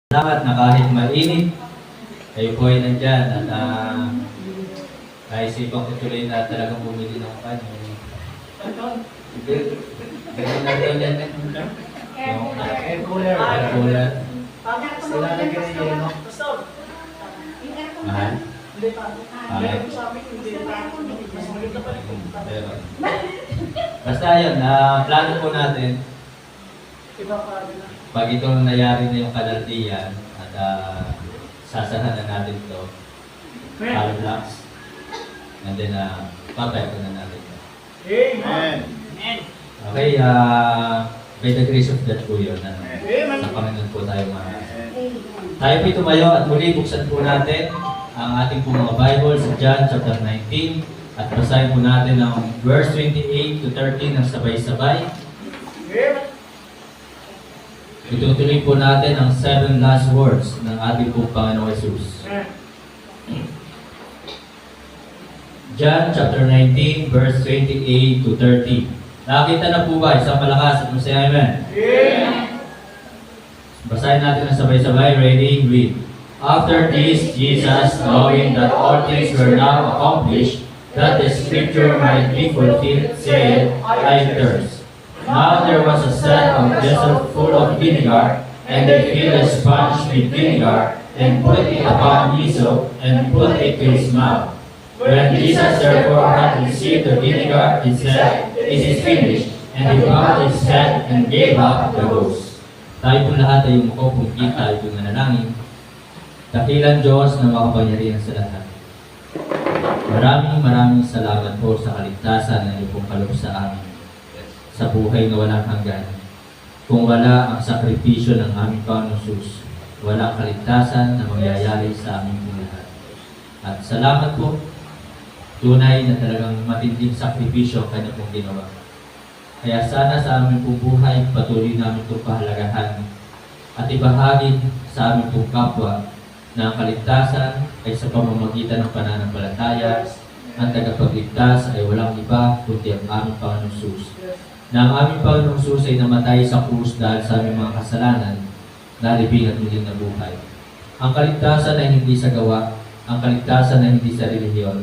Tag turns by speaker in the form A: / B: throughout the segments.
A: Salamat na kahit mainit, kayo po ay nandyan at naisipan ko tuloy na talagang bumili ng kanya. Ganyan na doon yan. Yung air cooler.
B: Silalagyan niya yun.
A: Mahal? Pero, basta yun, plano po natin, pag ito nangyari na yung kalaldian at sasahan na natin ito, hollow blocks, and then papayag na natin ito.
B: Amen.
A: Okay, by the grace of God po yun, sa Panginoon po tayo tayo po tumayo at muli buksan po natin ang ating po mga Bible sa John chapter 19 at basahin po natin ang verse 28 to 30 ng sabay-sabay. Itutuloy po natin ang 7 last words ng ating pong Panginoong Jesus. John chapter 19 verse 28 to 30. Nakita na po ba? Isang malakas at masaya, amen?
B: Amen.
A: Basahin natin ang sabay-sabay. Ready? Read. After this, Jesus, knowing that all things were now accomplished, that the scripture might be fulfilled, said, I thirst. Now there was a set of vessels full of vinegar, and they filled a sponge with vinegar, and put it upon hyssop, and put it to his mouth. When Jesus therefore had received the vinegar, he said, It is finished, and he bowed his head and gave up the ghost. Tayo po lahat ay umukupong tayo po manalangin. Dakilang Diyos na makapangyarihan sa lahat. Maraming salamat po sa kaligtasan na iyo pong kaloob sa amin. Sa buhay na walang hanggan. Kung wala ang sakripisyo ng aming Panginoong Jesus, walang kaligtasan na mangyayari sa aming mga lahat. At salamat po, tunay na talagang matinding sakripisyo ang kanya pong ginawa. Kaya sana sa aming pong buhay, patuloy namin itong pahalagahan at ibahagi sa aming pong kapwa na ang kaligtasan ay sa pamamagitan ng pananampalataya, ang tagapagligtas ay walang iba kundi ang aming Panginoong Jesus. Na ang aming Panginoong Jesus ay namatay sa krus dahil sa aming mga kasalanan, nalibing at muling nabuhay. Ang kaligtasan ay hindi sa gawa, ang kaligtasan ay hindi sa relihiyon.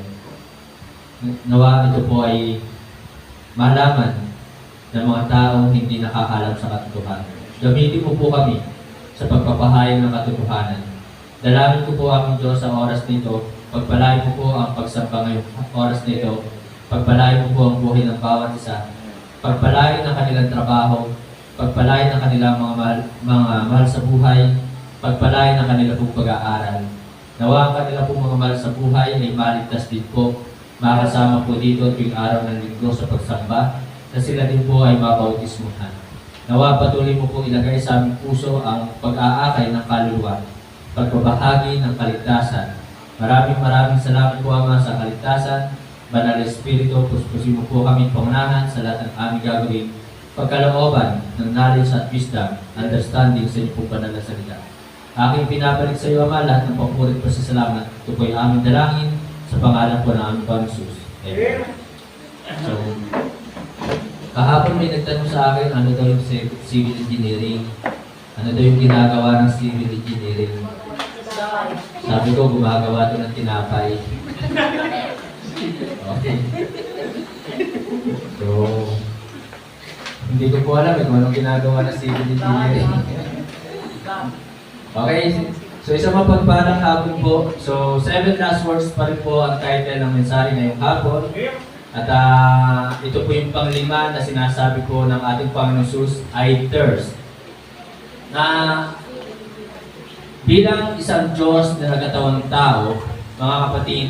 A: Nawa ito po ay malaman ng mga taong hindi nakakalam sa katotohanan. Gamitin mo po kami sa pagpapahayag ng katotohanan. Dalangin ko po aming Diyos sa oras nito, pagpalain mo po ang pagsamba ngayong oras nito, pagpalain mo po ang buhay ng bawat isa, pagpalain ang kanilang trabaho, pagpalain ang kanilang mga mahal sa buhay, pagpalain ang kanilang pong pag-aaral. Nawa ang kanilang pong mga mahal sa buhay ay maligtas din po, makasama po dito tuwing araw ng linggo sa pagsamba, na sila din po ay mabautismuhan. Nawa patuloy mo po ilagay sa aming puso ang pag-aakay ng kaluluwa, pagbabahagi ng kaligtasan. Maraming salamat po Ama sa kaligtasan. Banal Espiritu, puspusin mo po kami pangunahan sa lahat ng aming gagawin, pagkalooban ng knowledge at wisdom, understanding sa inyo po banal na salita. Aking pinabalik sa iyo Ama lahat ng papurit pa sa salamat. Ito po ay aming dalangin sa pangalan po ng aming Panginoon Jesus. Amen. So, kahapon may nagtanong sa akin, ano daw yung civil engineering? Ano daw yung ginagawa ng civil engineering? Sabi ko, gumagawa ito ng tinapay. Okay. So, hindi ko po alam kung anong ginagawa ng civil engineering. Okay. So, isang mapagpalang hapon po. So, 7 last words pa rin po ang title ng mensahe ngayong hapon. At ito po yung panglima na sinasabi ko ng ating Panginoon Jesus, I thirst. Na bilang isang Diyos na nagkatawang tao, mga kapatid,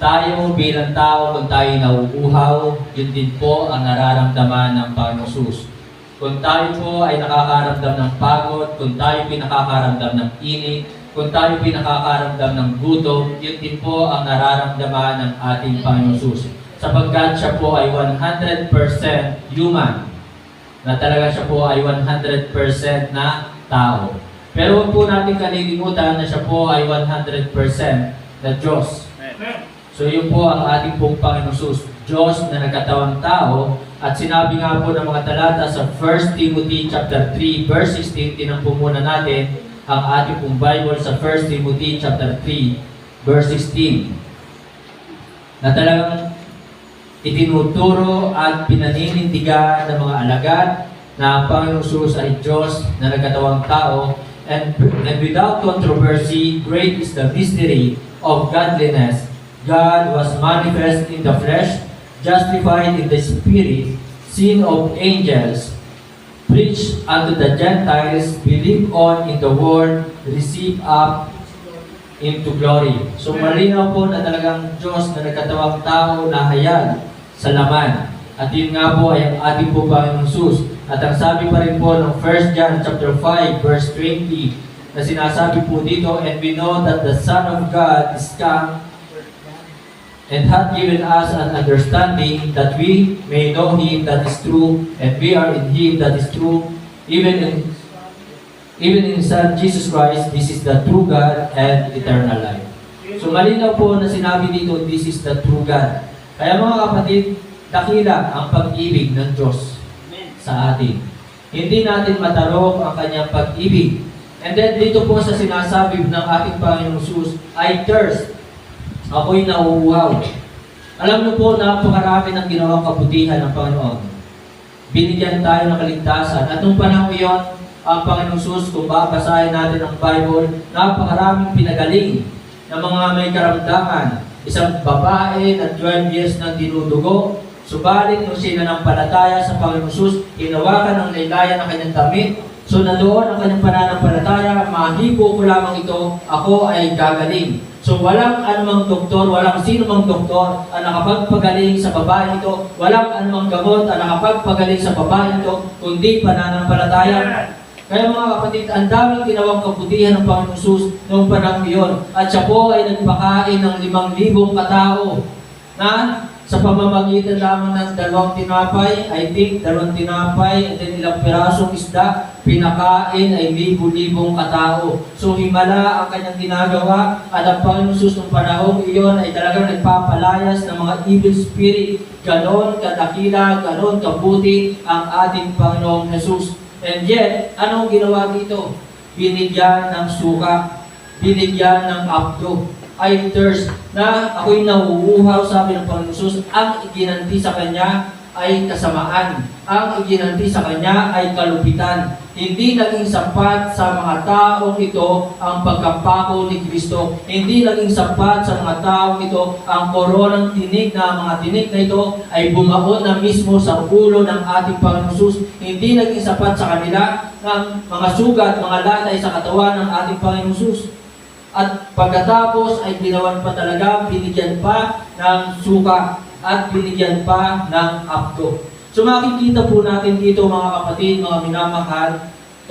A: tayo bilang tao, kung tayo nauuhaw, yun din po ang nararamdaman ng Panginoon Jesus. Kung tayo po ay nakakaramdam ng pagod, kung tayo po nakakaramdam ng init, kung tayo po nakakaramdam ng gutom, yun din po ang nararamdaman ng ating Panginoon Jesus. Sapagkat siya po ay 100% human, na talaga siya po ay 100% na tao. Pero huwag po natin kalilimutan na siya po ay 100% na Diyos. So yun po ang ating pong Panginoon Jesus, Diyos na nagkatawang tao. At sinabi nga po ng mga talata sa 1 Timothy chapter 3 verse 16, tinampo muna natin, ang ating pong Bible sa 1 Timothy chapter 3, verse 16, na talagang itinuturo at pinaninindigan ng mga alagad na ang Panginoong Jesus ay Diyos na nagkatawang tao, and without controversy, great is the mystery of godliness. God was manifest in the flesh, justified in the spirit, seen of angels, preached unto the Gentiles, believed on in the word, received up into glory. So malinaw po na talagang Diyos na nagkatawang tao na hayag sa laman. At yun nga po ay ang ating po Panginoong Jesus. At ang sabi pa rin po ng 1 John chapter 5 verse 20 na sinasabi po dito, and we know that the Son of God is come and hath given us an understanding that we may know Him that is true, and we are in Him that is true, even in Son Jesus Christ. This is the true God and eternal life. So malinaw po na sinabi dito, this is the true God. Kaya mga kapatid, dakila ang pag-ibig ng Diyos sa atin. Hindi natin matarok ang kanyang pag-ibig. And then dito po sa sinasabi ng ating Panginoong Jesus, I thirst. Ako'y nauuhaw. Alam niyo po, napakarami ng ginawang kabutihan ng Panginoon. Binigyan tayo ng kaligtasan. At nung panahon iyon, ang Panginoong Jesus, kung babasahin natin ang Bible, napakaraming pinagaling ng mga may karamdaman. Isang babae na 12 years nang dinudugo, subalit nung sinanampalataya sa Panginoong Jesus, hinawakan ng laylayan ng kanyang damit. So nandoon ang kanyang pananampalataya, mahipo ko lamang ito, ako ay gagaling. So walang anumang doktor, walang sino mang doktor ang nakapagpagaling sa babae ito, walang anumang gamot ang nakapagpagaling sa babae ito, kundi pananampalataya. Kaya mga kapatid, ang daming ginawang kabutihan ng Panginoong Jesus noong panahon iyon. At siya po ay nagpakain ng 5,000 katao na sa pamamagitan lamang ng 2 tinapay, I think 2 tinapay, and then ilang pirasong isda, pinakain ay 1,000 katao. So himala ang kanyang ginagawa, at ang Panginoong Jesus noong panahon iyon ay talagang nagpapalayas ng mga evil spirit. Ganon kadakila, ganon kabuti ang ating Panginoong Jesus. And yet, anong ginawa dito? Binigyan ng suka, binigyan ng abdo. I thirst, na ako'y nauuhaw, sabi ng Panginoon Jesus. Ang iginanti sa Kanya ay kasamaan. Ang iginanti sa Kanya ay kalupitan. Hindi naging sapat sa mga taong ito ang pagkapako ni Kristo. Hindi naging sapat sa mga taong ito ang koronang tinik na mga tinik na ito ay bumaon na mismo sa ulo ng ating Panginoon Jesus. Hindi naging sapat sa kanila ng mga sugat, mga latay sa katawan ng ating Panginoon Jesus. At pagkatapos ay ginawan pa talaga, binigyan pa ng suka at binigyan pa ng abdo. So makikita po natin dito mga kapatid, mga minamahal,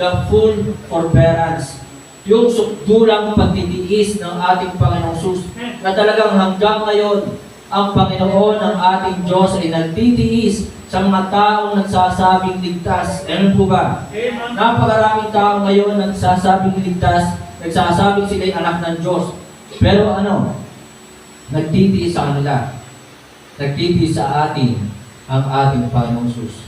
A: the full forbearance. Yung sukdulang pagtitiis ng ating Panginoong Jesus na talagang hanggang ngayon, ang Panginoon ng ating Diyos ay nagtitiis sa mga taong nagsasabing ligtas. Ano po ba? Napakaraming tao ngayon nagsasabing ligtas, nagsasabing sila'y anak ng Diyos. Pero ano? Nagtitiis sa kanila. Nagtitiis sa atin ang ating Panginoong Jesus.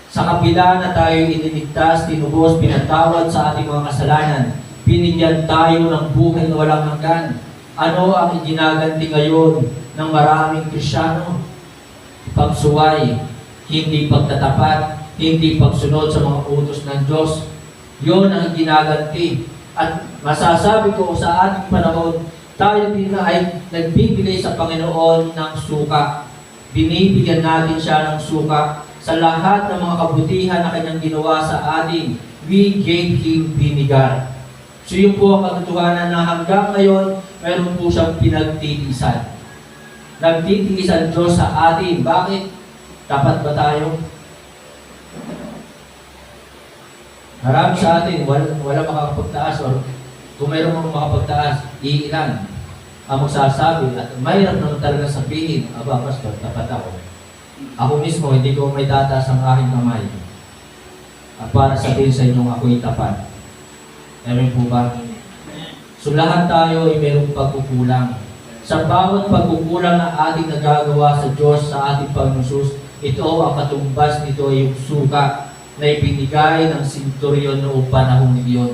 A: Sa kabila na tayo iniligtas, tinubos, pinatawad sa ating mga kasalanan, binigyan tayo ng buhay na walang hanggan. Ano ang iginaganti ngayon ng maraming Kristiyano? Pagsuway, hindi pagtatapat, hindi pagsunod sa mga utos ng Diyos. Yun ang ginaganti. At masasabi ko sa ating panahon, tayo din ay nagbibigay sa Panginoon ng suka. Binibigyan natin siya ng suka sa lahat ng mga kabutihan na kanyang ginawa sa atin. We gave Him vinegar. So yun po ang katotohanan na hanggang ngayon, meron po siyang pinagtitiisan. Nagtitiis ang Diyos sa atin. Bakit? Dapat ba tayo? Marami sa atin, wala makakapagtaas, or kung mayroon mga makapagtaas, iilan ang magsasabi, at mayroon naman talaga sabihin, aba, pastor, tapat ako. Ako mismo, hindi ko may tataas ang aking kamay para sabihin sa inyong ako'y tapat. Amen po ba? So lahat tayo ay mayroong pagkukulang. Sa bawat pagkukulang na ating nagagawa sa Diyos, sa ating Panginoon Jesus, ito ang katumbas nito ay yung suka na ibinigay ng sinturyon noong panahon niyon.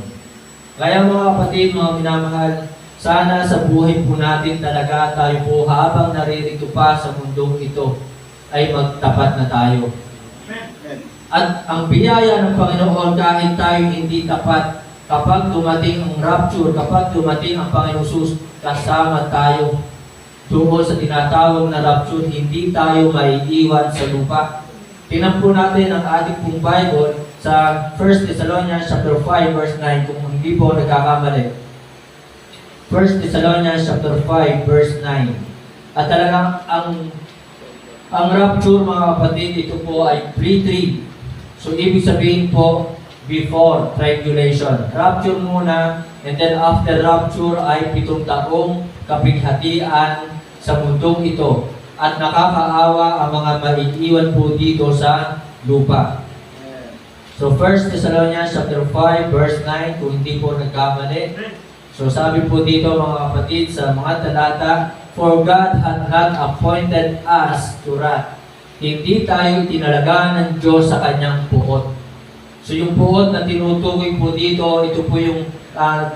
A: Kaya mga kapatid, mga minamahal, sana sa buhay po natin talaga tayo po habang naririto pa sa mundong ito ay magtapat na tayo. At ang biyaya ng Panginoon kahit tayo hindi tapat, kapag dumating ang rapture, kapag dumating ang Panginoon Jesus, kasama tayo doon sa tinatawag na rapture, hindi tayo maiiwan sa lupa. Tingnan po natin ang ating pong Bible sa 1 Thessalonians chapter 5 verse 9 kung hindi po nagkakamali. 1 Thessalonians chapter 5 verse 9. At talagang ang rapture mga kapatid, ito po ay pre-trib. So ibig sabihin po before tribulation. Rapture muna and then after rapture ay 7 taong kapighatian sa mundong ito. At nakakaawa ang mga maiiwan po dito sa lupa. So 1 Thessalonians chapter 5 verse 9 kung hindi po nagkamali. So sabi po dito mga kapatid sa mga talata, for God hath not appointed us to wrath. Hindi tayo tinalaga ng Diyos sa kanyang puot. So yung puot na tinutukoy po dito, ito po yung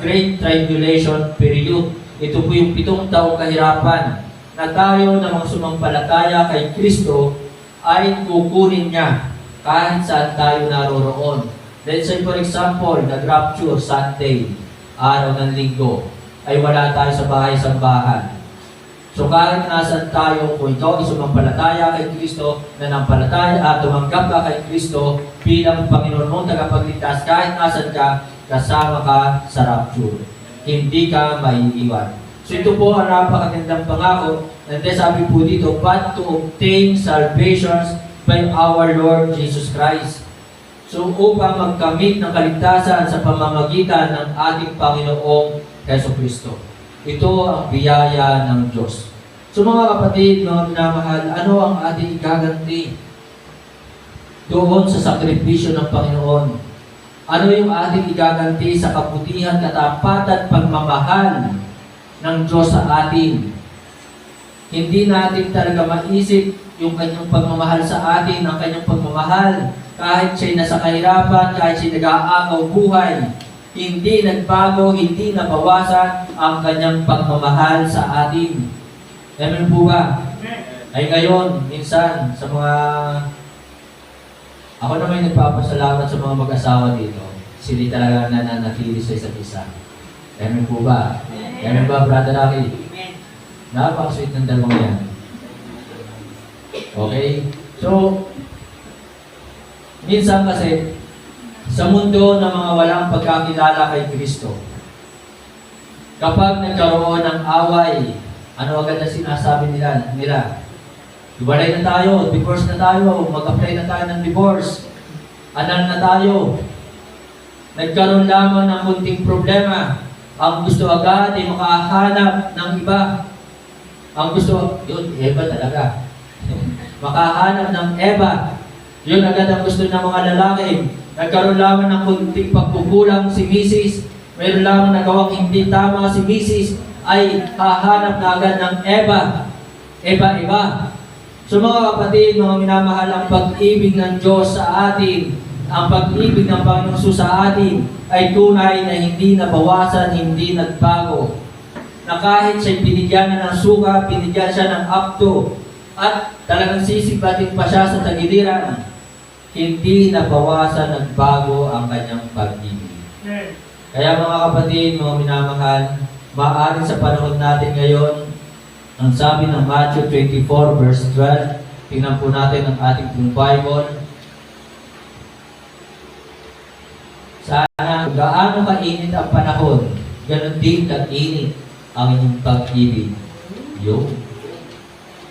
A: Great Tribulation period. Ito po yung 7 taong kahirapan na tayo na mga sumampalataya kay Kristo ay kukunin niya kahit saan tayo naroroon. Let's say for example, nag-rapture Sunday, araw ng linggo, ay wala tayo sa bahay-sambahan. So kahit nasan tayo, kung ikaw ay sumampalataya kay Kristo, nanampalataya at tumanggap ka kay Kristo bilang Panginoon mong tagapagligtas, kahit nasan ka, kasama ka sa rapture. Hindi ka maiiwan. So ito po ang napakagandang pangako. And then sabi po dito, but to obtain salvations by our Lord Jesus Christ. So upang magkamit ng kaligtasan sa pamamagitan ng ating Panginoong Hesus Kristo. Ito ang biyaya ng Diyos. So mga kapatid, mga minamahal, ano ang ating igaganti doon sa sakripisyo ng Panginoon? Ano yung ating igaganti sa kabutihan, katapatan, pagmamahal ng Diyos sa atin? Hindi natin talaga maisip yung kanyang pagmamahal sa atin, ang kanyang pagmamahal. Kahit siya'y nasa kahirapan, kahit siya'y nag-aagaw buhay, hindi nagbago, hindi nabawasan ang kanyang pagmamahal sa atin. Amen po ba? Ay ngayon, minsan, sa mga... Ako naman nagpapasalamat sa mga mag-asawa dito. Sila talaga nananatili sa isa't isa. Amen po ba? Amen ba, Brother Rocky? Napaka-sweet ng dalawang yan. Okay? So, minsan kasi, sa mundo ng mga walang pagkakilala kay Kristo, kapag nagkaroon ng away, ano agad na sinasabi nila? Iwalay na tayo, divorce na tayo, mag-apply na tayo ng divorce, anal na tayo. Nagkaroon lamang ng kunting problema, ang gusto agad ay makahanap ng iba. Ang gusto, yun, Eva talaga. Makahanap ng Eva. Yun agad ang gusto ng mga lalaki. Nagkaroon lamang ng kunting pagkukulang si Mrs. Mayroon lamang nagawang hindi tama si Mrs. ay hahanap na agad ng Eva. Eva. So mga kapatid, mga minamahal, ang pag-ibig ng Diyos sa atin, ang pag-ibig ng Panginoon sa atin ay tunay na hindi nabawasan, hindi nagbago. Na kahit siya'y binigyan na ng suka, binigyan siya ng apto, at talagang sisipatin pa siya sa tagiliran, hindi nabawasan, nagbago ang kanyang pag-ibig. Kaya mga kapatid, mga minamahal, maaari sa panahon natin ngayon, ang sabi ng Matthew 24 verse 12, tingnan po natin ang ating pong Bible. Sana gaano kainit ang panahon, ganon din kainit ang inyong pag-ibig. Yun.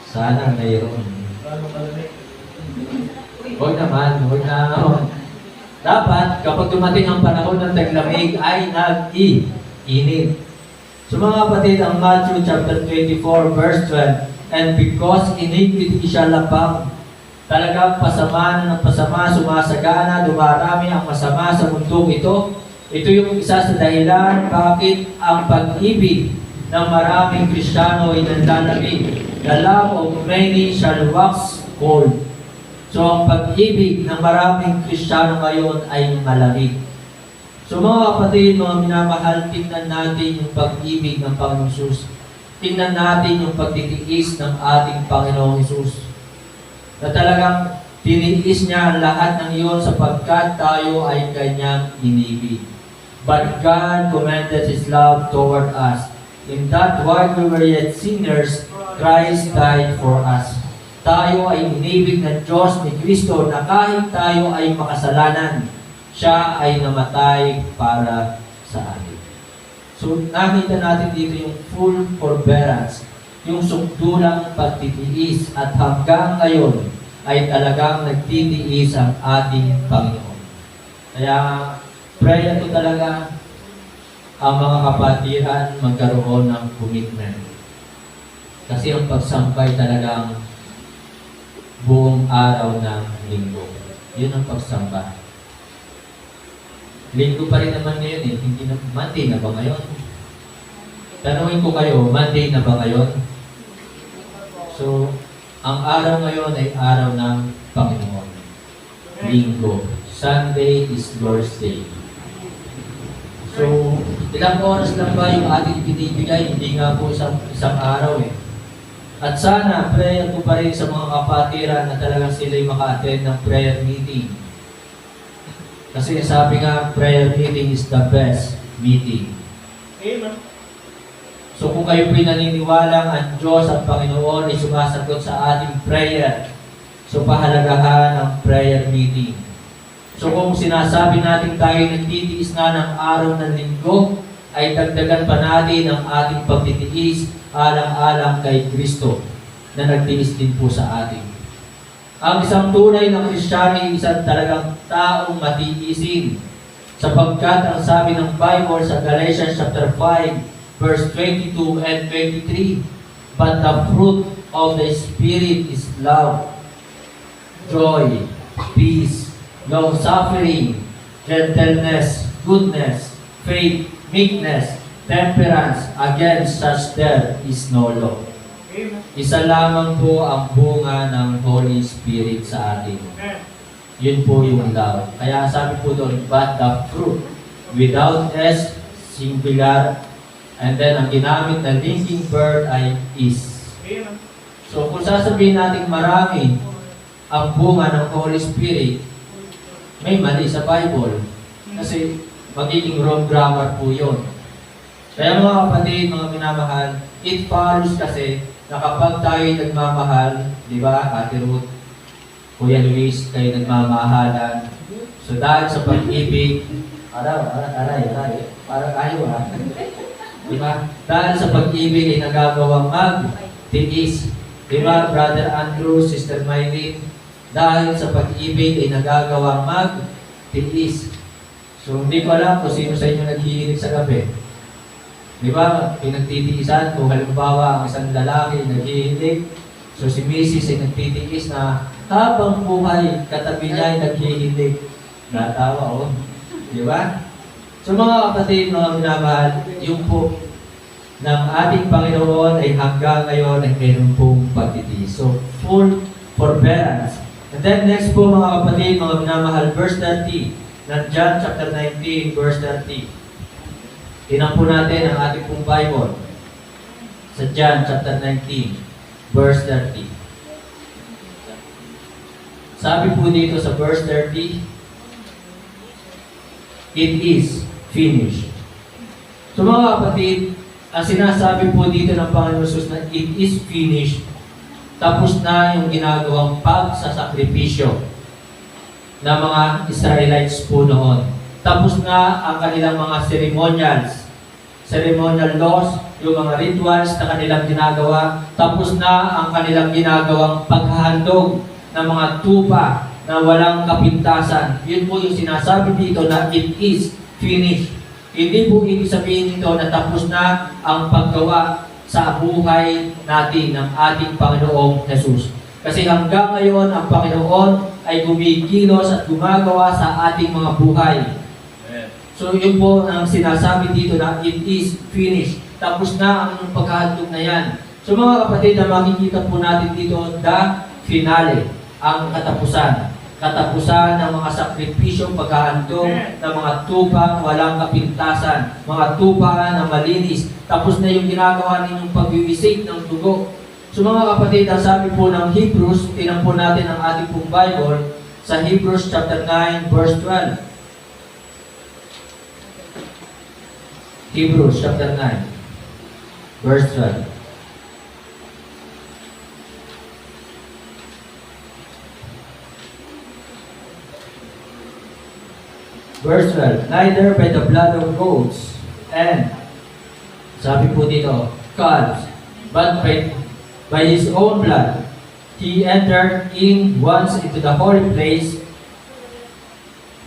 A: Sana mayroon. Huwag naman. Dapat, kapag dumating ang panahon ng taglamig, ay nag-iinit. So mga kapatid, ang Matthew chapter 24 verse 12, and because iniquity shall abound, talagang pasama ng pasama, sumasagana, dumarami ang masama sa mundong ito. Ito yung isa sa dahilan bakit ang pag-ibig ng maraming Kristiyano ay nanlalamig. The love of many shall wax cold. So ang pag-ibig ng maraming Kristiyano ngayon ay malamig. So mga kapatid, mga minamahal, tingnan natin yung pag-ibig ng Panginoong Hesus. Tingnan natin yung pagtitiis ng ating Panginoong Hesus. Na talagang tiniis niya ang lahat ng iyon sapagkat tayo ay kanyang inibig. But God commended His love toward us, in that while we were yet sinners, Christ died for us. Tayo ay inibig ng Diyos ni Kristo na kahit tayo ay makasalanan, siya ay namatay para sa atin. So nakita natin dito yung full forbearance, yung sukdulang pagtitiis, at hanggang ngayon ay talagang nagtitiis ang ating Panginoon. Kaya pray ko talaga ang mga kapatiran magkaroon ng commitment. Kasi ang pagsambay talagang buong araw ng linggo. Yun ang pagsamba. Linggo pa rin naman ngayon eh. Hindi na, Monday na ba ngayon? Tanungin ko kayo, Monday na ba ngayon? So, ang araw ngayon ay araw ng Panginoon. Linggo. Sunday is Lord's Day. So, ilang oras lang ba yung ating binibigay? Hindi nga po isang araw eh. At sana, prayer ko pa rin sa mga kapatiran na talagang sila'y maka-attend ng prayer meeting. Kasi sabi nga, prayer meeting is the best meeting.
B: Amen.
A: So kung kayo pinaniniwalang ang Diyos at Panginoon ay sumasagot sa ating prayer, so pahalagahan ang prayer meeting. So kung sinasabi natin tayo nagtitiis na ng araw ng linggo, ay dagdagan pa natin ang ating pagtitiis alang-alang kay Kristo na nagtiis din po sa atin. Ang isang tunay na Kristiyano ay isang talagang taong matiisin. Sapagkat ang sabi ng Bible sa Galatians chapter 5, verse 22 and 23, but the fruit of the Spirit is love, joy, peace, long-suffering, gentleness, goodness, faith, meekness, temperance. Against such there is no law.
B: Amen.
A: Isa lamang po ang bunga ng Holy Spirit sa atin.
B: Amen.
A: Yun po yung love. Kaya sabi po doon, but the fruit, without S, singular, and then ang ginamit na linking verb ay is.
B: Amen.
A: So kung sasabihin natin marami ang bunga ng Holy Spirit, may mali sa Bible. Kasi magiging wrong grammar po yun. Kaya mga kapatid, mga minamahal, it follows kasi na kapag tayo nagmamahal, di ba, Ate Ruth, Kuya Luis, kayo nagmamahalan. So dahil sa pag-ibig, aray, parang ayaw ha. Di ba? Dahil sa pag-ibig ay nagagawang mag-tiis. Di ba, Brother Andrew, Sister Mylene? Dahil sa pag-ibig ay nagagawang mag-tiis. So hindi ko alam kung sino sa inyo naghihilig sa gabi. Di ba, pinagtitiisan, kung halimbawa ang isang lalaki naghihilig, so si Mrs. ay nagtitiis na habang buhay, katabi niya ay naghihilig. Natawa, oh. Di ba? So mga kapatid, mga minamahal, yung po ng ating Panginoon ay hanggang ngayon ay mayroon pong pagtitiis. So, full forbearance. And then next po mga kapatid, mga minamahal, verse 30, ng John chapter 19, verse 30. Tinan po natin ang ating pong Bible sa John chapter 19, verse 30. Sabi po dito sa verse 30, it is finished. So mga kapatid, ang sinasabi po dito ng Panginoon Jesus na it is finished, tapos na yung ginagawang pagsasakripisyo ng mga Israelites po noon. Tapos na ang kanilang mga ceremonial laws, yung mga rituals na kanilang ginagawa. Tapos na ang kanilang ginagawang paghahandog ng mga tupa na walang kapintasan. Yun po yung sinasabi dito na it is finished. Hindi po ibig sabihin nito na tapos na ang paggawa sa buhay natin ng ating Panginoong Jesus. Kasi hanggang ngayon, ang Panginoon ay gumikilos at gumagawa sa ating mga buhay. So yun po ang sinasabi dito na it is finished. Tapos na ang paghahandog na yan. So mga kapatid, na makikita po natin dito, the finale, ang katapusan. katapusan ng mga sakripisyong paghahandog ng mga tupa walang kapintasan, mga tupa na malinis. Tapos na yung ginagawa ninyong pagbibisit ng dugo. So mga kapatid, ang sabi po ng Hebrews, tinan po natin ang ating pong Bible sa Hebrews chapter 9 verse 12. Hebrews chapter 9 verse 12. Verse 12, neither by the blood of goats and, sabi po dito, calves, but by his own blood, he entered in once into the holy place,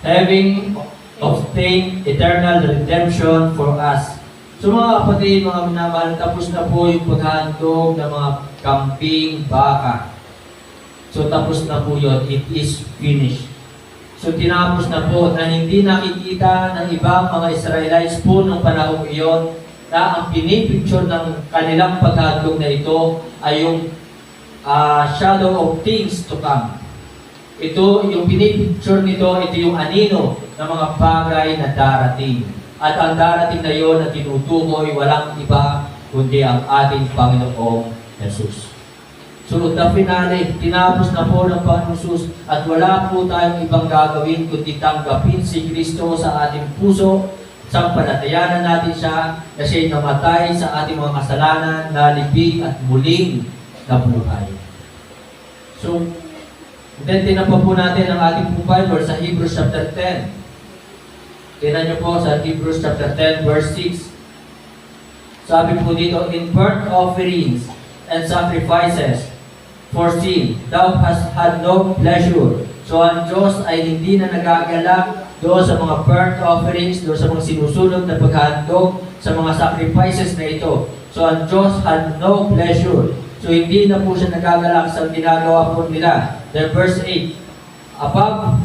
A: having obtained eternal redemption for us. So mga kapatid, mga minamahal, tapos na po yung paghandog ng mga kambing, baka. So tapos na po yun, it is finished. So tinapos na po na hindi nakikita ng ibang mga Israelites po ng panahon iyon na ang pinipicture ng kanilang paghandog na ito ay yung shadow of things to come. Ito, yung pinipicture nito, ito yung anino ng mga bagay na darating. At ang darating na iyon na tinutukoy, walang iba kundi ang ating Panginoong Jesus. So, the finale, tinapos na po ng Panginoong Jesus at wala po tayong ibang gagawin kundi tanggapin si Kristo sa ating puso, sampalatayanan natin siya na siya'y namatay sa ating mga kasalanan, nalibing at muling nabuhay. So, then tinapa po natin ang ating Bible sa Hebrews chapter 10. Tinan niyo po sa Hebrews chapter 10 verse 6. Sabi po dito, in burnt offerings and sacrifices for sin, thou hast had no pleasure. So ang Diyos ay hindi na nagagalak doon sa mga burnt offerings, doon sa mga sinusunod na paghandog, sa mga sacrifices na ito. So ang Diyos had no pleasure. So hindi na po siya nagagalak sa ginagawa po nila. Then verse 8, above,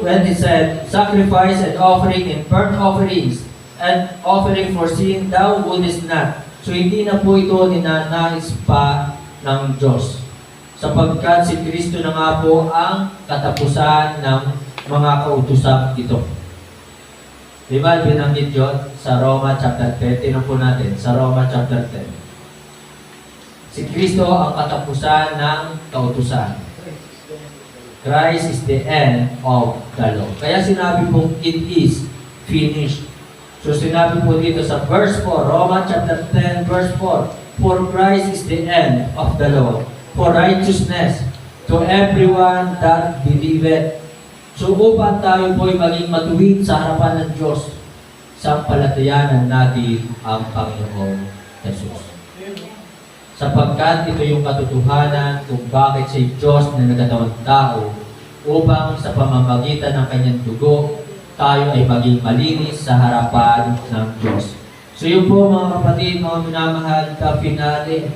A: when he said, sacrifice and offering and burnt offerings and offering for sin, thou wouldest not. So hindi na po ito ninanais pa ng Diyos. Sapagkat si Kristo na nga po ang katapusan ng mga kautusang ito. Diba, binanggit yun sa Roma chapter 10. Tinan po natin, sa Roma chapter 10. Si Kristo ang katapusan ng kautusan. Christ is the end of the law. Kaya sinabi po, it is finished. So sinabi po dito sa verse 4, Roma chapter 10 verse 4, for Christ is the end of the law, for righteousness to everyone that believeth. So upang tayo po'y maging matuwid sa harapan ng Diyos, sampalatayanan natin ang Panginoong Jesus. Sapagkat ito yung katotohanan kung bakit si Diyos na nagkatawang tao upang sa pamamagitan ng kanyang dugo, tayo ay maging malinis sa harapan ng Diyos. So yun po mga kapatid, mga minamahal, finale.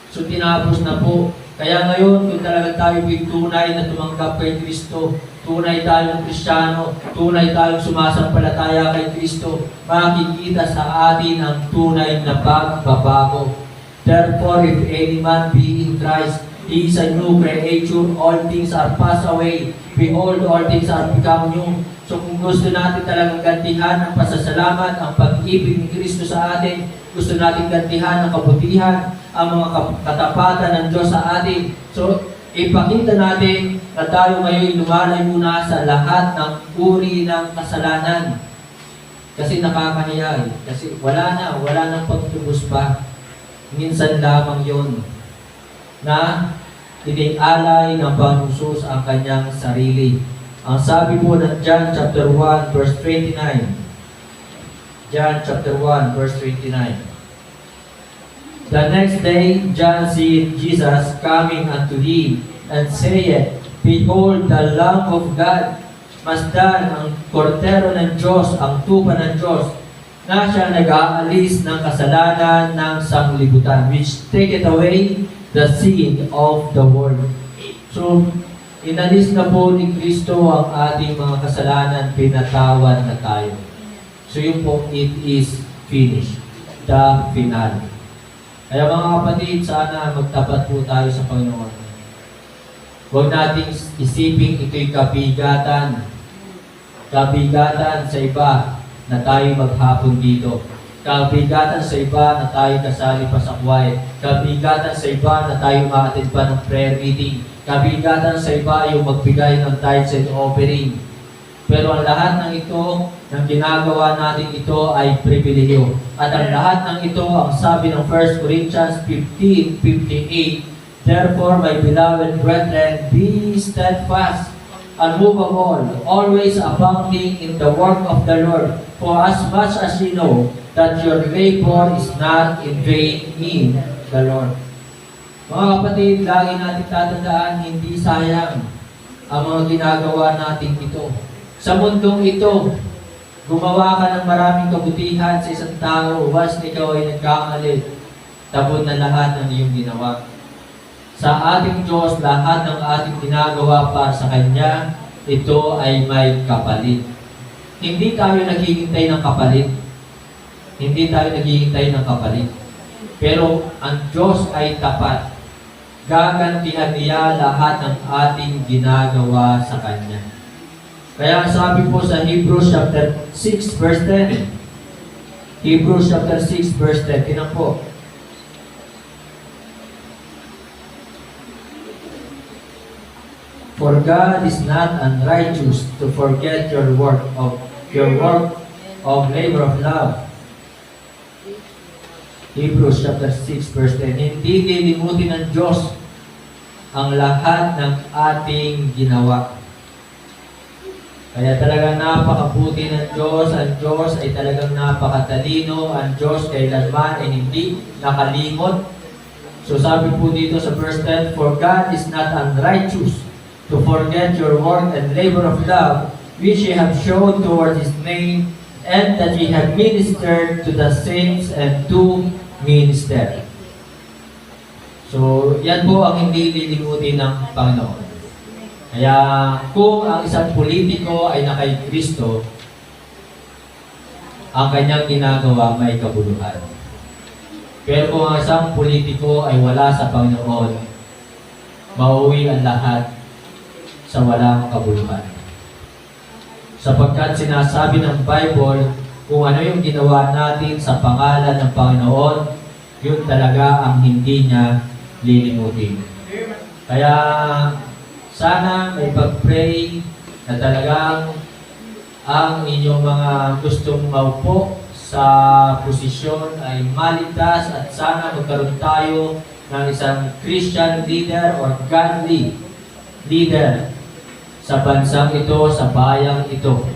A: So tinapos na po. Kaya ngayon, kung talagang tayo ay tunay na tumanggap kay Kristo, tunay tayong Kristiyano, tunay tayong sumasampalataya kay Kristo, makikita sa atin ang tunay na pagbabago. Therefore, if any man be in Christ, he is a new creature, all things are passed away. Behold, all things are become new. So kung gusto natin talagang gantihan ang pasasalamat, ang pag-ibig ni Kristo sa atin, gusto natin gantihan ang kabutihan, ang mga katapatan ng Diyos sa atin. So ipakita natin na tayo ngayon lumalayo na sa lahat ng uri ng kasalanan. Kasi nakakahiya. Kasi wala nang pagtubos pa. Minsan lamang yon na iningalay ng Panginoon Jesus ang kanyang sarili. Ang sabi po ng John chapter 1 verse 29. John chapter 1 verse 29. The next day, John seeth Jesus coming unto him, and saith, Behold, the Lamb of God, masdan ang kordero ng Diyos, ang tupa ng Diyos, na siya nag-aalis ng kasalanan ng sanglibutan, which taketh away the sin of the world. So, inalis na po ni Kristo ang ating mga kasalanan, pinatawad na tayo. So yun po, it is finished. The finale. Kaya mga kapatid, sana magtapat po tayo sa Panginoon. Huwag nating isiping ito'y kabigatan. Kabigatan sa iba na tayo maghapon dito. Kabigatan sa iba na tayo kasali pa sa choir. Kabigatan sa iba na tayo ma-attend pa ng prayer meeting. Kabigatan sa iba yung magbigay ng tithes and offering. Pero ang lahat ng ito, ng ginagawa natin ito ay pribilehiyo. At ang lahat ng ito, ang sabi ng 1 Corinthians 15:58, therefore, my beloved brethren, be steadfast, unmovable, always abounding in the work of the Lord, for as much as you know that your labor is not in vain in the Lord. Mga kapatid, lagi natin tatandaan, hindi sayang ang mga ginagawa natin ito. Sa mundong ito, gumawa ka ng maraming kabutihan sa isang tao, once ikaw ay nagkamali, tabon na lahat ng iyong ginawa. Sa ating Diyos, lahat ng ating ginagawa para sa Kanya, ito ay may kapalit. Hindi tayo naghihintay ng kapalit. Hindi tayo naghihintay ng kapalit. Pero ang Diyos ay tapat. Gagantihan niya lahat ng ating ginagawa sa Kanya. Kaya sabi po sa Hebrews chapter 6 verse 10. Hebrews chapter 6 verse 10. Tinan po. For God is not unrighteous to forget your work of labor of love. Hebrews chapter 6 verse 10. Hindi lilimutin ng Diyos ang lahat ng ating ginawa. Kaya talagang napakabuti ng Diyos. Ang Diyos ay talagang napakatalino. Ang Diyos kailanman ay hindi nakalimot. So sabi po dito sa verse 10, for God is not unrighteous to forget your work and labor of love, which ye have shown toward His name, and that ye have ministered to the saints and to minister. So, yan po ang hindi lilimutin ng Panginoon. Kaya, kung ang isang politiko ay nakay Kristo, ang kanyang ginagawa may kabuluhan. Pero kung ang isang politiko ay wala sa Panginoon, mauwi ang lahat sa walang kabuluhan. Sapagkat sinasabi ng Bible, kung ano yung ginawa natin sa pangalan ng Panginoon, yun talaga ang hindi niya lilimutin. Kaya sana may pag-pray na talagang ang inyong mga gustong maupo sa posisyon ay maligtas at sana magkaroon tayo ng isang Christian leader or godly leader sa bansang ito, sa bayang ito.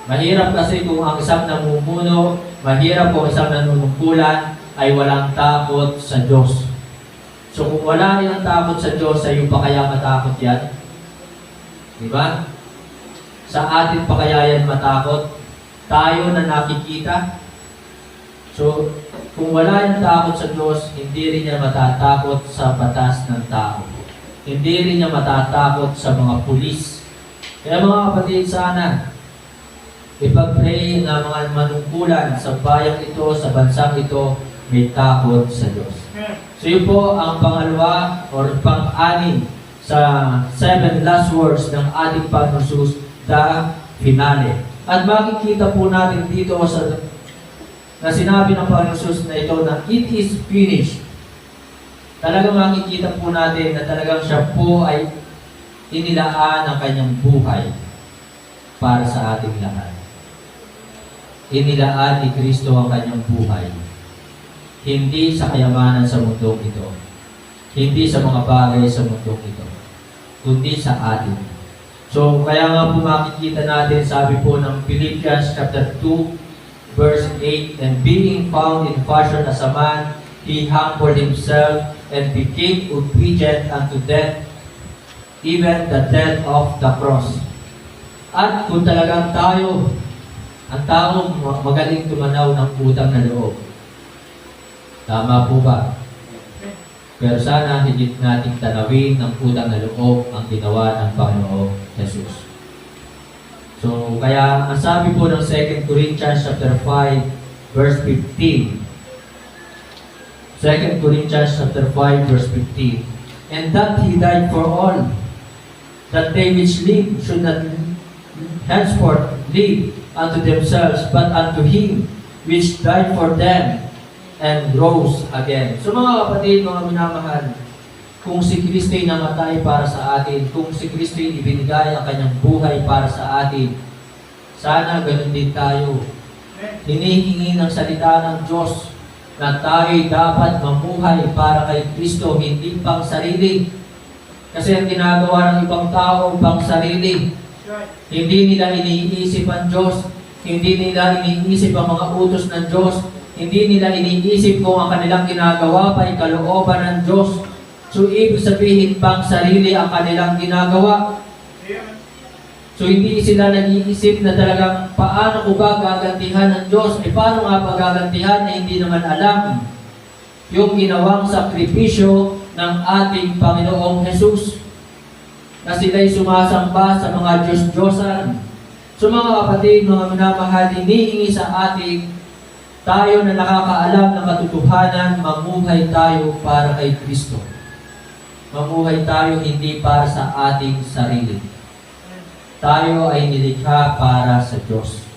A: Mahirap kasi kung ang isang namumuno, mahirap kung isang nanunungkulan ay walang takot sa Diyos. So kung wala yung takot sa Diyos, sa iyo pa kaya matakot yan? Diba? Sa atin pa kaya yan matakot? Tayo na nakikita? So, kung wala yung takot sa Diyos, hindi rin niya matatakot sa batas ng tao. Hindi rin niya matatakot sa mga pulis. Kaya mga kapatid, sana ipag-pray na mga manungkulan sa bayang ito, sa bansang ito, may takot sa Diyos. So yun po ang pangalawa or pang-anim sa 7 last words ng ating Panginoon Jesus, the finale. At makikita po natin dito sa na sinabi ng Panginoon Jesus na ito na it is finished. Talagang makikita po natin na talagang siya po ay inilaan ang kanyang buhay para sa ating lahat. Inilaan ni Kristo ang kanyang buhay. Hindi sa kayamanan sa mundong ito. Hindi sa mga bagay sa mundong ito. Kundi sa atin. So, kaya nga po makikita natin, sabi po ng Philippians chapter 2, verse 8, and being found in fashion as a man, he humbled himself and became obedient unto death, even the death of the cross. At kung talagang tayo, ang tao magaling tumanaw ng utang na loob. Tama po ba? Pero sana higit nating tanawin ng utang na loob ang ginawa ng Panginoong Jesus. So, kaya ang sabi po ng 2 Corinthians chapter 5, verse 15. 2 Corinthians chapter 5, verse 15. And that He died for all, that they which live should not henceforth live unto themselves, but unto Him which died for them and rose again. So mga kapatid, mga minamahal, kung si Kristo'y namatay para sa atin, kung si Kristo'y ibinigay ang kanyang buhay para sa atin, sana ganun din tayo. Hinihingi ng salita ng Diyos na tayo'y dapat mamuhay para kay Kristo, hindi pang sarili. Kasi ang ginagawa ng ibang tao, pang sarili. Hindi nila iniisip ang Diyos, hindi nila iniisip ang mga utos ng Diyos, hindi nila iniisip kung ang kanilang ginagawa pa ay kalooban ng Diyos. So, ibig sabihin, pang sarili ang kanilang ginagawa. So, hindi sila nag-iisip na talagang paano ko ba gagantihan ng Diyos? Paano nga ba gagantihan na hindi naman alam yung ginawang sakripisyo ng ating Panginoong Jesus na sila'y sumasamba sa mga Diyos-Diyosan. So, mga kapatid, mga minamahal, hinihingi sa ating tayo na nakakaalam ng katotohanan, mamuhay tayo para kay Kristo. Mamuhay tayo hindi para sa ating sarili. Tayo ay nilikha para sa Diyos.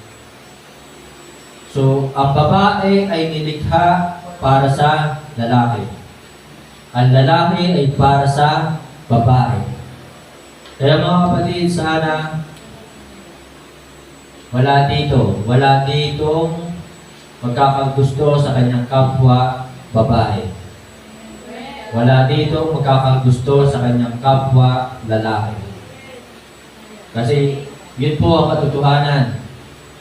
A: So, ang babae ay nilikha para sa lalaki. Ang lalaki ay para sa babae. Kaya mga kapatid, sana wala ditong magkakagusto sa kanyang kapwa babae. Wala dito magkakagusto sa kanyang kapwa lalaki. Kasi yun po ang katotohanan.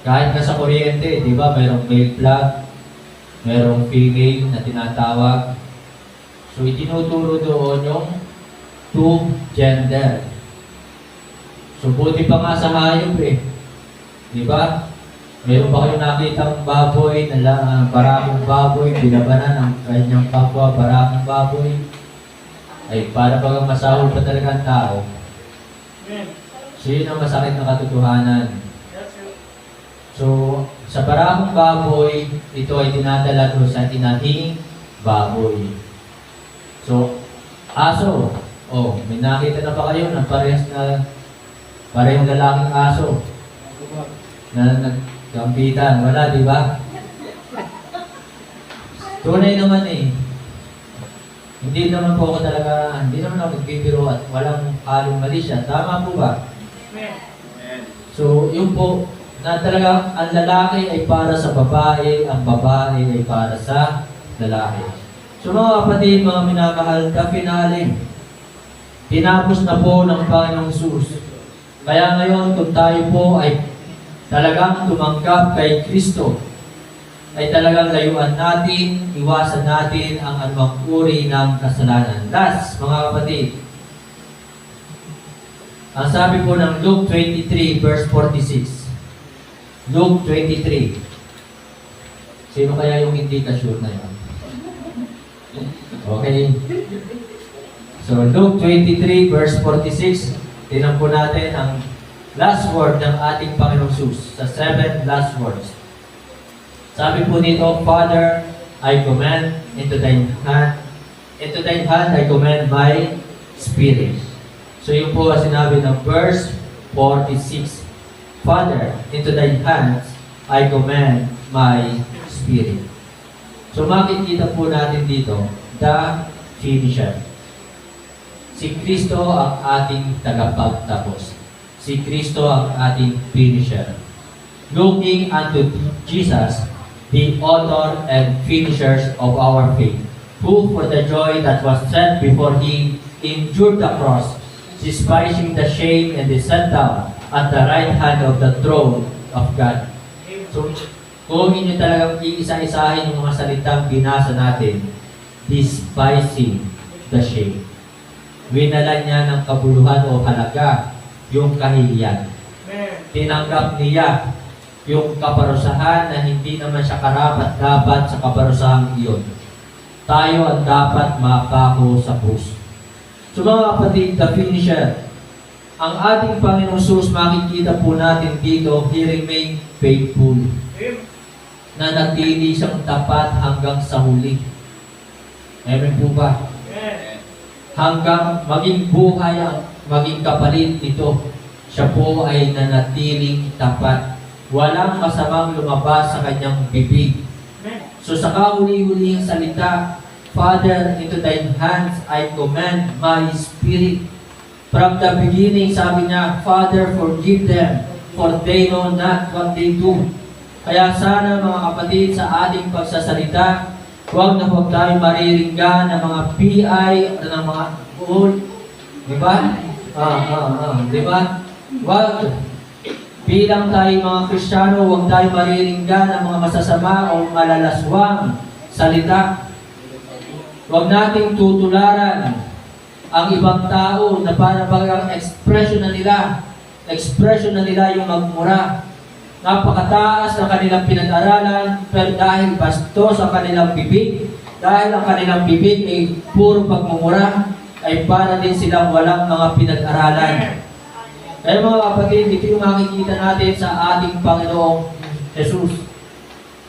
A: Kahit na sa kuryente, di ba, mayroong male flag, mayroong female na tinatawag. So itinuturo doon yung two gender. So buti pa nga sa hayop eh. Di ba? Mayroon ba kayong nakitang baboy, barakong baboy, binabanan ang kanyang kapwa, barakong baboy? Ay, para bagang masahol pa talaga ang tao. So, yun ang masakit na katotohanan. So, sa barakong baboy, ito ay dinadala doon sa inahing baboy. So, aso. Oh, may nakita na ba kayo ng parehong lalaking aso? Na nagkampitan. Wala, di ba? Tunay naman eh. Hindi naman po ako nagbibiro at walang halong mali siya. Tama po ba? So, yun po, na talaga ang lalaki ay para sa babae, ang babae ay para sa lalaki. So mga kapatid, mga minamahal, kafinale, tinapos na po ng Panginoong Hesus. Kaya ngayon, kung tayo po ay talagang tumanggap kay Kristo, ay talagang layuan natin, iwasan natin ang anumang uri ng kasalanan. Last, mga kapatid, ang sabi po ng Luke 23 verse 46. Luke 23. Sino kaya yung hindi ka-sure na yun? Okay. So, Luke 23 verse 46. Tingnan po natin ang last word ng ating Panginoong Hesus, sa 7 last words. Sabi po nito, Father, I commend into thine hand I commend my spirit. So yun po ang sinabi ng verse 46. Father, into thine hands I commend my spirit. So makikita po natin dito, the finisher. Si Kristo ang ating tagapagtapos. Si Kristo ang ating finisher. Looking unto Jesus, the author and finishers of our faith, who for the joy that was set before Him endured the cross, despising the shame, and is sat down at the right hand of the throne of God. So, kung inyo talagang iisa-isahin yung mga salitang binasa natin, despising the shame. Winalan niya ng kabuluhan o halaga yung kahihiyan. Tinanggap niya yung kaparusahan na hindi naman siya karapat-dapat sa kaparusahang iyon. Tayo ang dapat mapako sa krus. So mga kapatid, the finisher, ang ating Panginoong Hesus, makikita po natin dito, He remained faithful. Na natili siyang tapat hanggang sa huli. Amen po ba? Hanggang maging buhay ang maging kapalit nito. Siya po ay nanatiling tapat. Walang masamang lumabas sa kanyang bibig. So sa kahuli-hulihang salita, Father, into thine hands I commend my spirit. From the beginning, sabi niya, Father, forgive them, for they know not what they do. Kaya sana mga kapatid, sa ating pagsasalita, huwag na huwag tayo mariringgan ng mga PI o ng mga old. Di ba? Di ba? Huwag. Bilang tayo mga Kristiyano, huwag tayo mariringgan ng mga masasama o malalaswang salita. Huwag nating tutularan ang ibang tao na para bagang expression na nila yung magmura. Napakataas ng kanilang pinag-aralan, pero dahil bastos ang kanilang bibig, dahil ang kanilang bibig ay puro pagmumura, ay para din silang walang mga pinag-aralan. Kaya mga kapatid, ito yung makikita natin sa ating Panginoong Jesus,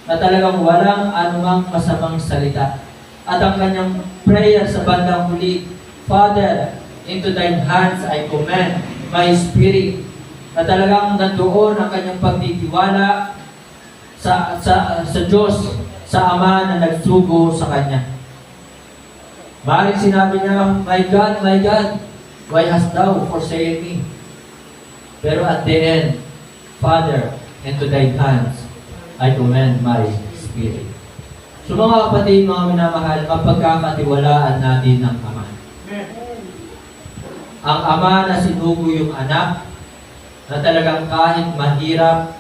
A: na talagang walang anumang masamang salita. At ang kanyang prayer sa bandang huli, Father, into thine hands I commend my spirit. Na talagang nandoon ang kanyang pagtitiwala sa Diyos, sa Ama na nagsugo sa kanya. Maaaring sinabi niya, my God, why hast thou forsaken me? Pero at the end, Father, into thy hands I commend my spirit. So mga kapatid, mga minamahal, mapagkakatiwalaan natin ng Ama. Ang Ama na sinugo yung anak, na talagang kahit mahirap,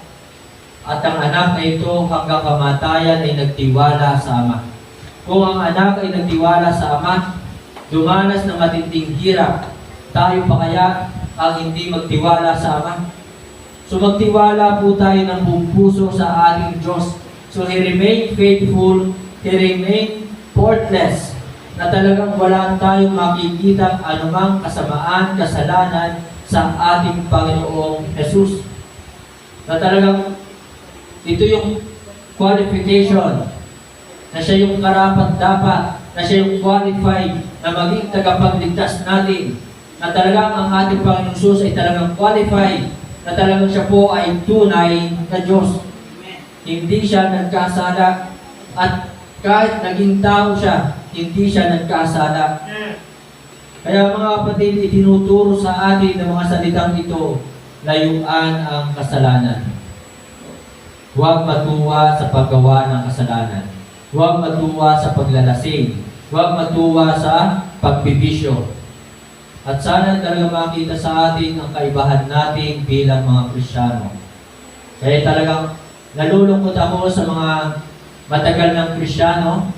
A: at ang anak na ito hanggang kamatayan ay nagtiwala sa Ama. Kung ang anak ay nagtiwala sa Ama, dumanas ng matinding hirap, tayo pa kaya ang hindi magtiwala sa Ama? So magtiwala po tayo ng buong puso sa ating Diyos. So He remained faithful, He remained faultless, na talagang wala tayong makikita anumang kasamaan, kasalanan sa ating Panginoong Jesus. Na talagang ito yung qualification, na siya yung karapat-dapat, na siya yung qualified na maging tagapagligtas natin, na talagang ang ating Panginoong Jesus ay talagang qualified, na talagang siya po ay tunay na Diyos. Hindi siya nagkasala, at kahit naging tao siya, hindi siya nagkasala. Kaya mga kapatid, itinuturo sa atin ng mga salitang ito, layuan ang kasalanan. Huwag matuwa sa paggawa ng kasalanan. Huwag matuwa sa paglalasing. Huwag matuwa sa pagbibisyo. At sana talaga makita sa atin ang kaibahan natin bilang mga Kristiyano. Kaya talagang nalulungkot ako sa mga matagal ng Kristiyano,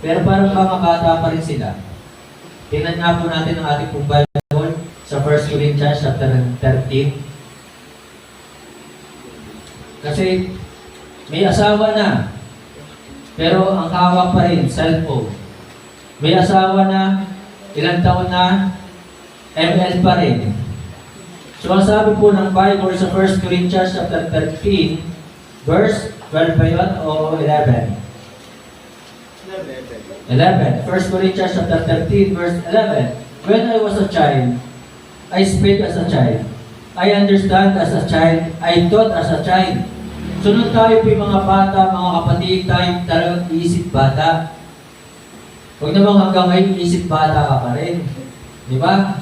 A: pero parang mga bata pa rin sila. Tingnan nga po natin ang ating pong Bible sa 1 Corinthians chapter 13. Kasi may asawa na, pero ang hawak pa rin, cellphone. May asawa na, ilang taon na, ML pa rin. So ang sabi po ng Bible sa 1 Corinthians chapter 13, verse 12 ba yun o 11? 11. 1 Corinthians chapter 13, verse 11. When I was a child, I spake as a child. I understand as a child. I thought as a child. So nung tayo po yung mga bata, mga kapatid, tayo talagang isip bata. Huwag namang hanggang ngayon isip bata ka pa rin. Di ba?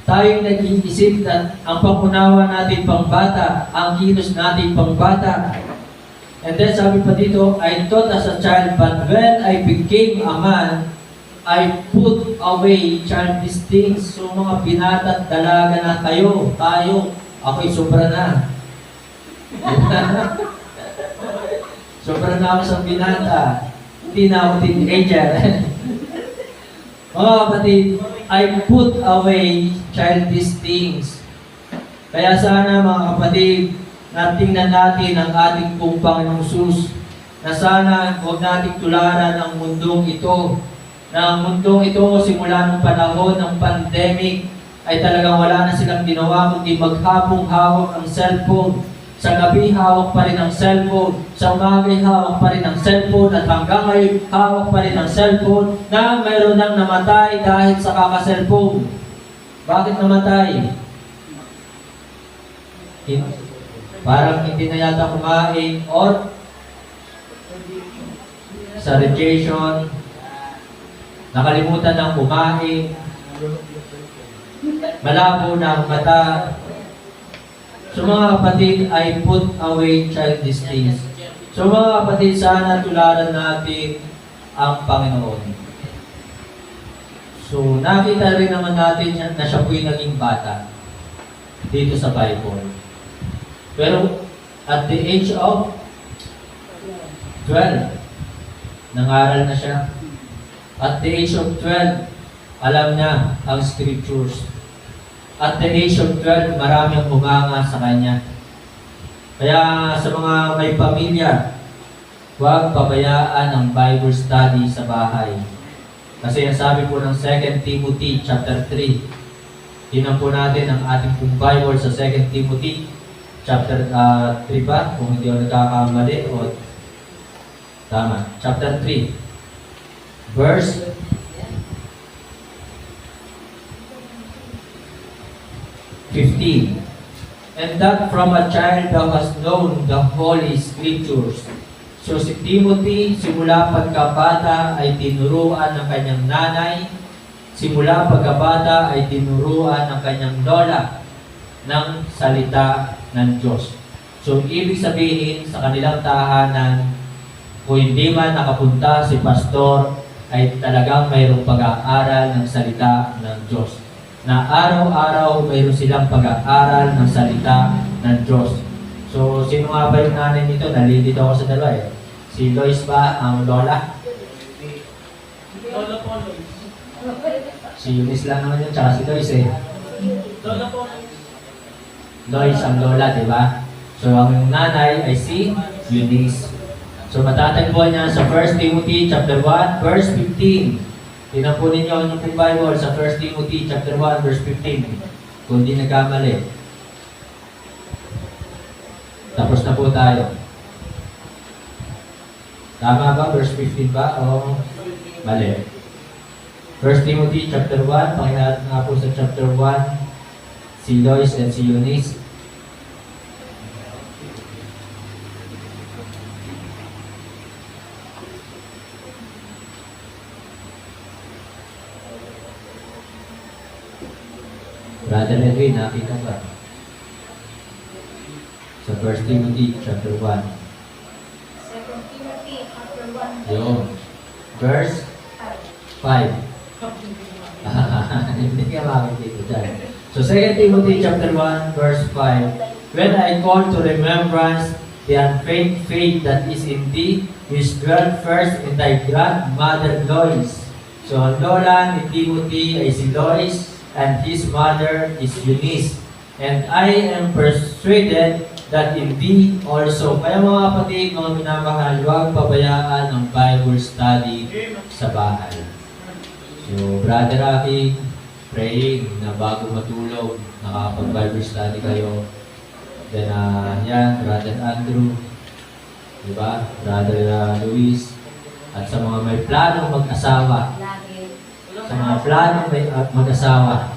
A: Tayo nag-iisip na ang pangunawa natin pang bata, ang kilos natin pang bata. And then sabi pa dito, I thought as a child, but when I became a man, I put away childish things. So mga binata at dalaga na tayo, ako'y sobra na. Sobra na ako sa binata. Hindi na ako teenager. Mga kapatid, I put away childish things. Kaya sana mga kapatid, na tingnan natin ang ating pong Panginoong Jesus, na sana huwag nating tularan ang mundong ito. Na ang mundong ito simula nung panahon ng pandemic ay talagang wala na silang ginawa kundi maghapong hawak ang cellphone. Sa gabi hawak pa rin ang cellphone. Sa umagay hawak pa rin ang cellphone. At hanggang ngayon hawak pa rin ang cellphone na mayroon nang namatay dahil sa kaka-cellphone. Bakit namatay? Parang hindi na yata kumain or sa rejection, nakalimutan ng kumain, malabo na ang mata. So mga kapatid, I put away childish things. So mga kapatid, sana tularan natin ang Panginoon. So nakita rin naman natin na siya po'y naging bata dito sa Bible. Pero at the age of 12, nangaral na siya. At the age of 12, alam niya ang scriptures. At the age of 12, marami ang humanga sa kanya. Kaya sa mga may pamilya, huwag pabayaan ang Bible study sa bahay. Kasi ang sabi po ng 2 Timothy chapter 3, tinan po natin ang ating pong Bible sa 2 Timothy chapter 3 ba? Kung hindi ako nagkakamali o tama. Chapter 3. Verse 15. And that from a child thou hast known the Holy Scriptures. So si Timothy, simula pagkabata ay tinuruan ng kanyang nanay. Simula pagkabata ay tinuruan ng kanyang lola ng salita ng Diyos. So ibig sabihin sa kanilang tahanan, kung hindi man nakapunta si pastor, ay talagang mayroong pag-aaral ng salita ng Diyos. Na araw-araw mayroon silang pag-aaral ng salita ng Diyos. So, sino nga ba yung nanay nito? Nalilito ako sa dalawa eh. Si Lois ba ang lola?
B: Lola po.
A: Si Eunice lang naman yun, tsaka si Lois eh.
B: Lola po.
A: Lois ang lola, di ba? So, ang nanay ay si Eunice. So matatagpuan niya sa 1 Timothy chapter 1 verse 15. Tingnan po ninyo ang inyong Bible sa 1 Timothy chapter 1 verse 15. Kung di nagkamali. Tapos na po tayo. Tama ba? Verse 15 ba? O mali? 1 Timothy chapter 1, pakilahat nga po sa chapter 1, si Lois and si Eunice. Brother Edwin, nakita ba? Sa 1 Timothy chapter 1.
C: 2 Timothy chapter 1.
A: Yun. Verse 5. Hindi ka makikita dyan. So 2 Timothy chapter 1 verse 5. When I call to remembrance the unfeigned faith that is in thee, which dwelt first in thy grandmother Lois. So ang lola ni Timothy ay si Lois, and his mother is Eunice. And I am persuaded that in thee also. Kaya mga kapatid, mga minamahal, huwag pabayaan ang Bible study sa bahay. So, Brother Aki, praying na bago matulog, nakakapag-Bible study kayo. Then, yan, Brother Andrew, diba? Brother Luis, at sa mga may planong mag-asawa, sa mga planong may mag-asawa,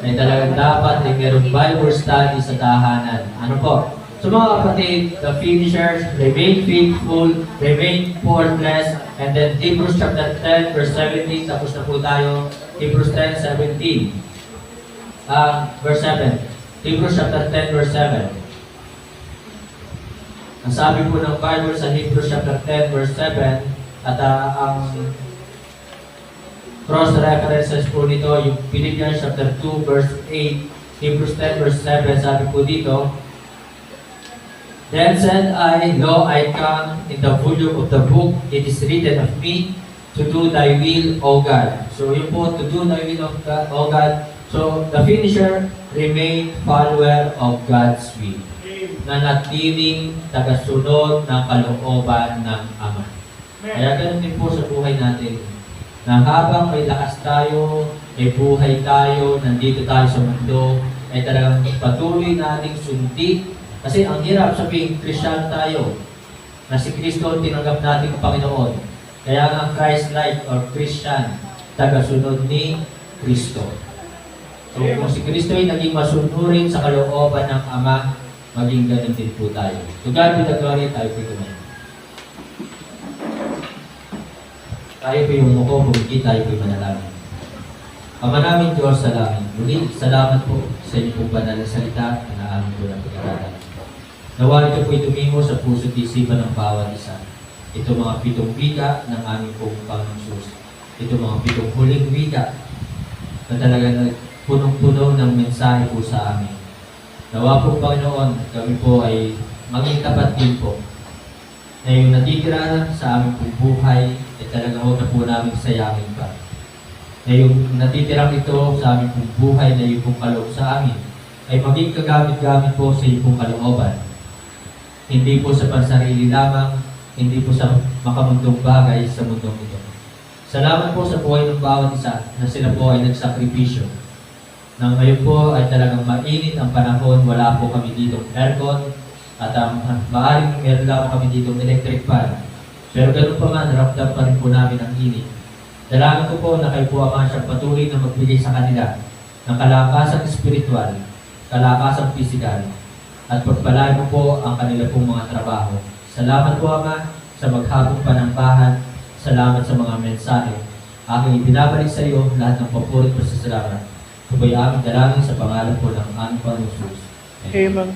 A: ay talagang dapat ay mayroong Bible study sa tahanan. Ano po? So mga kapatid, the finishers, remain faithful, remain faultless, and then Hebrews chapter 10 verse 17, tapos na po tayo. Hebrews 10:17. Verse 7. Hebrews chapter 10 verse 7. Ang sabi po ng Bible sa Hebrews chapter 10 verse 7, at ang cross-references po nito, yung Philippians chapter 2 verse 8, Hebrews 10 verse 7, sabi po dito, Then said I, Lo, I come in the volume of the book, it is written of me, to do thy will, O God. So yun po, to do thy will of God, O God. So the finisher remain follower of God's will, na natiling tagasunod ng kalooban ng Ama. Kaya ganun din po sa buhay natin, na habang may lakas tayo, may buhay tayo, nandito tayo sa mundo, ay talagang patuloy nating sundin. Kasi ang hirap sabihin, Christian tayo, na si Kristo tinanggap nating Panginoon. Kaya nga Christ-like or Christian, tagasunod ni Kristo. So kung si Kristo ay naging masunurin sa kalooban ng Ama, maging ganun din po tayo. To God be the glory, tayo po tumayo. Tayo po yung muko, bumiki, tayo po yung manalangin. Ama namin Diyos sa langit, muli salamat po sa inyo pong banal na salita na amin po ng pag-aralan. Nawa ito po'y tumingo sa puso't isipan ng bawat isa. Ito mga 7 wika ng aming pong Panginoong Sus. Ito mga 7 huling wika na talagang punong-puno ng mensahe po sa amin. Nawa po Panginoon, kami po ay maging tapat din po na yung natitira sa aming pong buhay ay talagang huwag na po namin sayangin pa. Na yung natitirang ito sa aming pong buhay na yung pong kaloob sa amin ay maging kagamit-gamit po sa iyong pong kalooban. Hindi po sa pansarili lamang, hindi po sa makamundong bagay sa mundong ito. Salamat po sa buhay ng bawat isa na sila po ay nagsakripisyo. Nang ngayon po ay talagang mainit ang panahon, wala po kami ditong aircon at maaaring meron lamang kami ditong electric fan. Pero ganun pa man, ramdam pa rin po namin ang init. Dalangin ko po na kayo po Ama siyang patuloy na magbigay sa kanila ng kalakasang espiritual, kalakasang pisikal, at pagpalain mo po ang kanila pong mga trabaho. Salamat po Ama sa maghabong panambahan. Salamat sa mga mensahe. Aking ibinabalik sa iyo lahat ng papurit at pasasalamat. Ito po'y aming dalangin sa pangalan po ng aming Panginoon Jesus.
C: Amen.